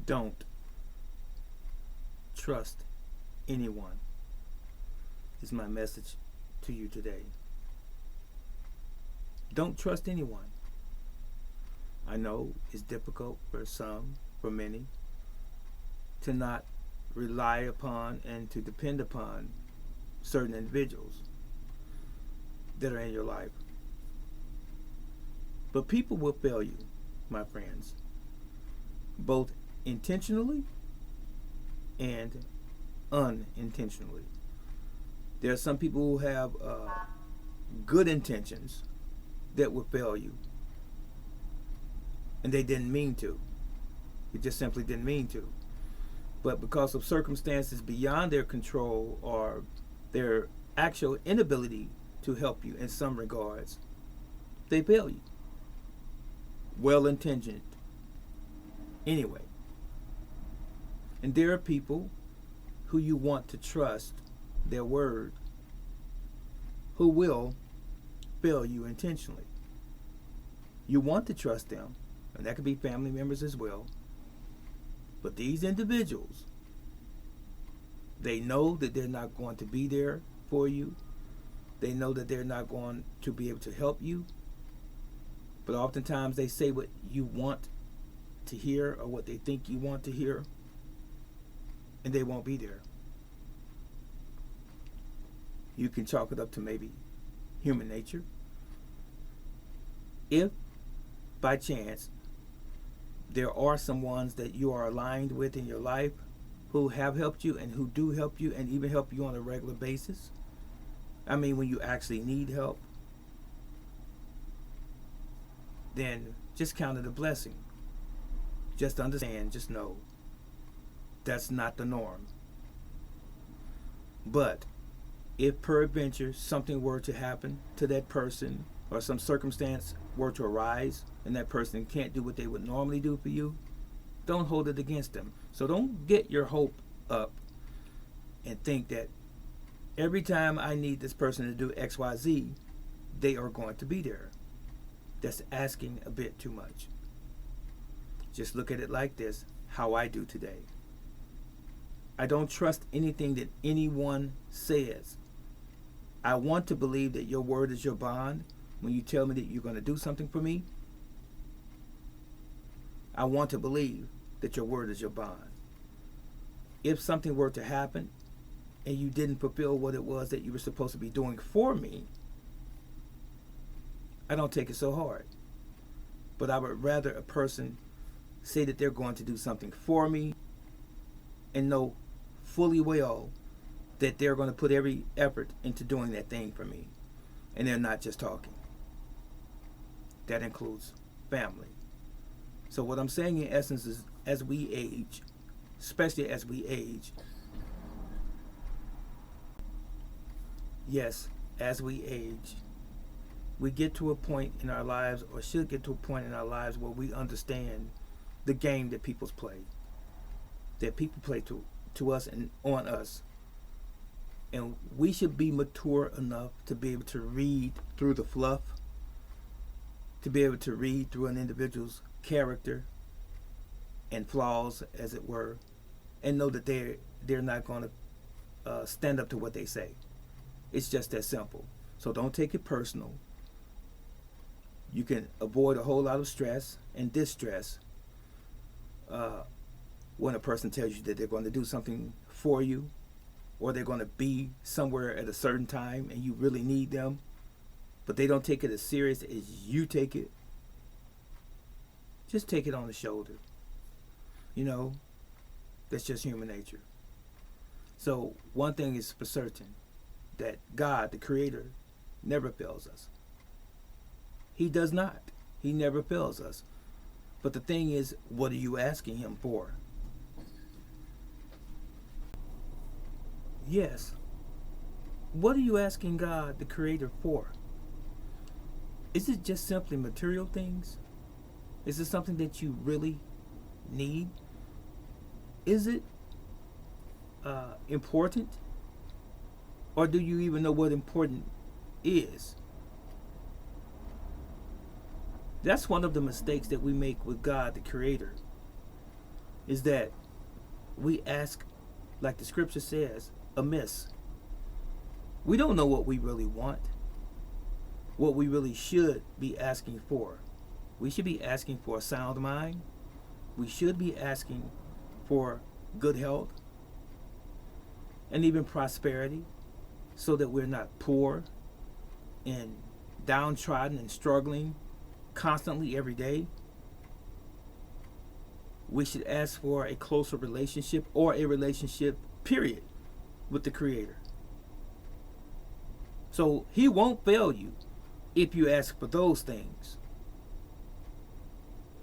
Don't trust anyone, is my message to you today. Don't trust anyone. I know it's difficult for some, for many, to not rely upon and to depend upon certain individuals that are in your life. But people will fail you, my friends, both intentionally and unintentionally. There are some people who have good intentions that will fail you, and they didn't mean to. They just simply didn't mean to. But because of circumstances beyond their control or their actual inability to help you in some regards, they fail you. Well intentioned. Anyway. And there are people who you want to trust their word who will fail you intentionally. You want to trust them, and that could be family members as well. But these individuals, they know that they're not going to be there for you. They know that they're not going to be able to help you. But oftentimes they say what you want to hear or what they think you want to hear, and they won't be there. You can chalk it up to maybe human nature. If by chance there are some ones that you are aligned with in your life who have helped you and who do help you and even help you on a regular basis, I mean when you actually need help, then just count it a blessing. Just understand, just know that's not the norm. But if peradventure something were to happen to that person or some circumstance were to arise and that person can't do what they would normally do for you, don't hold it against them. So don't get your hope up and think that every time I need this person to do XYZ, they are going to be there. That's asking a bit too much. Just look at it like this, how I do today. I don't trust anything that anyone says. I want to believe that your word is your bond when you tell me that you're going to do something for me. I want to believe that your word is your bond. If something were to happen and you didn't fulfill what it was that you were supposed to be doing for me, I don't take it so hard. But I would rather a person say that they're going to do something for me and know fully well that they're going to put every effort into doing that thing for me. And they're not just talking. That includes family. So what I'm saying in essence is, as we age, especially as we age, yes, as we age, we get to a point in our lives, or should get to a point in our lives, where we understand the game that people play to us and on us. And we should be mature enough to be able to read through the fluff, to be able to read through an individual's character and flaws, as it were, and know that they're not going to stand up to what they say. It's just that simple. So don't take it personal. You can avoid a whole lot of stress and distress when a person tells you that they're going to do something for you, or they're going to be somewhere at a certain time and you really need them, but they don't take it as serious as you take it. Just take it on the shoulder. That's just human nature. So one thing is for certain, that God, the Creator, never fails us. He does not. He never fails us. But the thing is, what are you asking Him for? Yes. What are you asking God, the Creator, for? Is it just simply material things? Is it something that you really need? Is it important? Or do you even know what important is? That's one of the mistakes that we make with God, the Creator. is that we ask, like the scripture says, amiss. We don't know what we really want, what we really should be asking for. We should be asking for a sound mind. We should be asking for good health and even prosperity, so that we're not poor and downtrodden and struggling constantly every day. We should ask for a closer relationship, or a relationship, period, with the Creator. So He won't fail you if you ask for those things.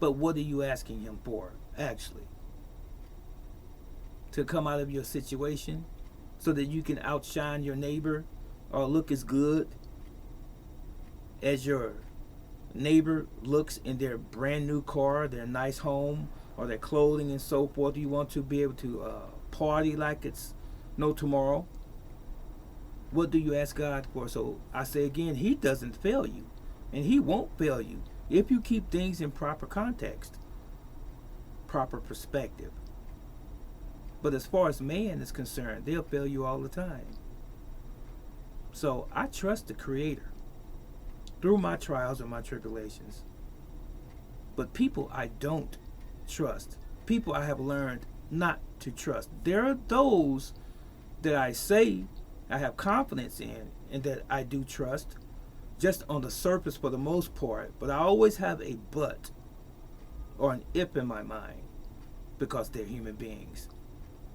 But what are you asking Him for, actually? To come out of your situation so that you can outshine your neighbor, or look as good as your neighbor looks in their brand new car, their nice home, or their clothing and so forth. You want to be able to party like it's no tomorrow. What do you ask God for? So I say again, He doesn't fail you, and He won't fail you if you keep things in proper context, proper perspective. But as far as man is concerned, they'll fail you all the time. So I trust the Creator through my trials and my tribulations. But people I don't trust, people I have learned not to trust. There are those that I say I have confidence in and that I do trust, just on the surface for the most part, but I always have a but or an if in my mind, because they're human beings.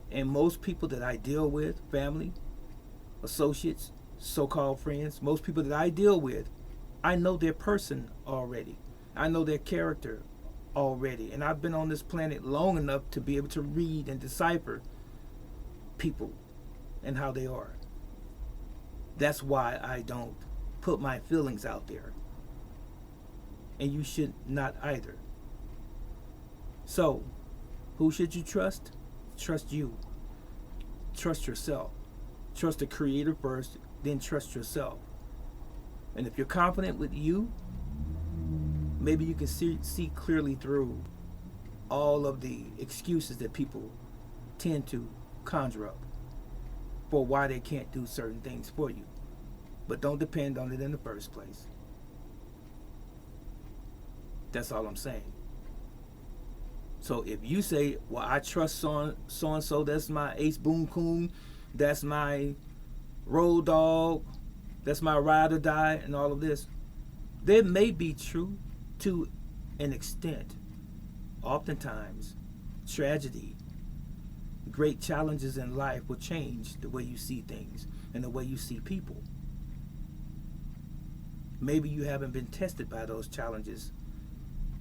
And most people that I deal with, family, associates, so-called friends, most people that I deal with, I know their person already. I know their character already. And I've been on this planet long enough to be able to read and decipher people and how they are. That's why I don't put my feelings out there. And you should not either. So, who should you trust? Trust you. Trust yourself. Trust the Creator first, then trust yourself. And if you're confident with you, maybe you can see clearly through all of the excuses that people tend to conjure up for why they can't do certain things for you. But don't depend on it in the first place. That's all I'm saying. So if you say, well, I trust so-and-so, that's my ace boom coon, that's my road dog, that's my ride or die, and all of this, that may be true to an extent. Oftentimes, tragedy, great challenges in life will change the way you see things and the way you see people. Maybe you haven't been tested by those challenges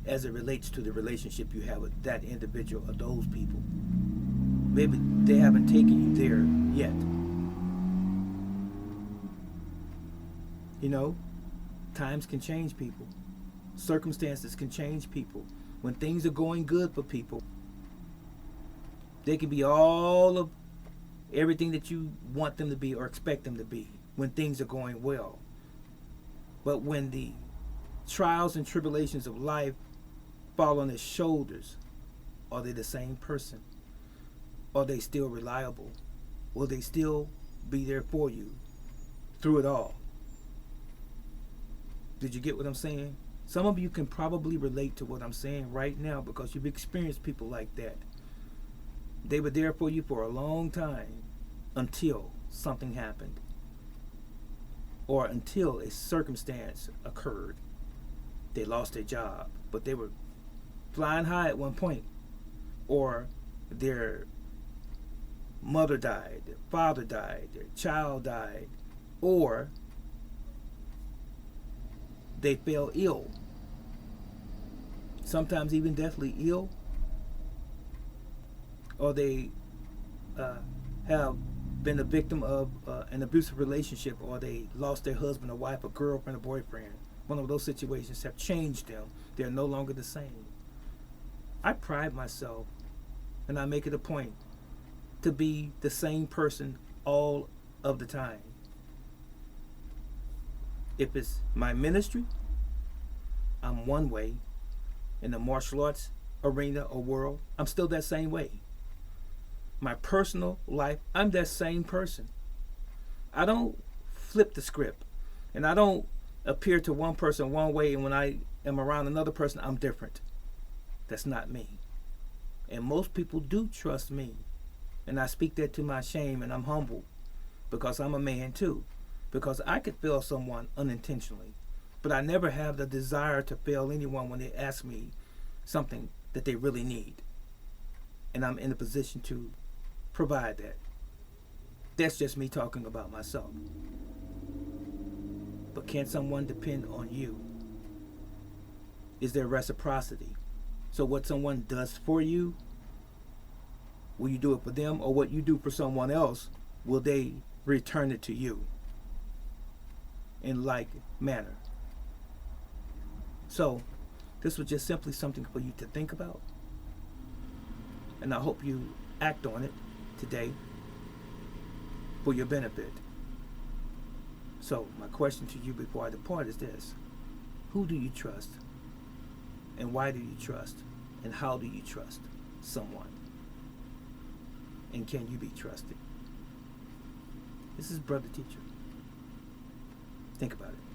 as it relates to the relationship you have with that individual or those people. Maybe they haven't taken you there yet. You know, times can change people. Circumstances can change people. When things are going good for people, they can be all of everything that you want them to be or expect them to be when things are going well. But when the trials and tribulations of life fall on their shoulders, are they the same person? Are they still reliable? Will they still be there for you through it all? Did you get what I'm saying? Some of you can probably relate to what I'm saying right now because you've experienced people like that. They were there for you for a long time until something happened, or until a circumstance occurred. They lost their job, but they were flying high at one point, or their mother died, their father died, their child died, or they fell ill, sometimes even deathly ill, or they have been a victim of an abusive relationship, or they lost their husband or wife or girlfriend or boyfriend. One of those situations have changed them. They're no longer the same. I pride myself, and I make it a point to be the same person all of the time. If it's my ministry, I'm one way. In the martial arts, arena or world, I'm still that same way. My personal life, I'm that same person. I don't flip the script, and I don't appear to one person one way, and when I am around another person, I'm different. That's not me. And most people do trust me. And I speak that to my shame, and I'm humble because I'm a man too. Because I could fail someone unintentionally, but I never have the desire to fail anyone when they ask me something that they really need. And I'm in a position to provide that. That's just me talking about myself. But can someone depend on you? Is there reciprocity? So what someone does for you, will you do it for them? Or what you do for someone else, will they return it to you in like manner? So this was just simply something for you to think about. And I hope you act on it today for your benefit. So my question to you before I depart is this: who do you trust? And why do you trust? And how do you trust someone? And can you be trusted? This is Brother Teacher. Think about it.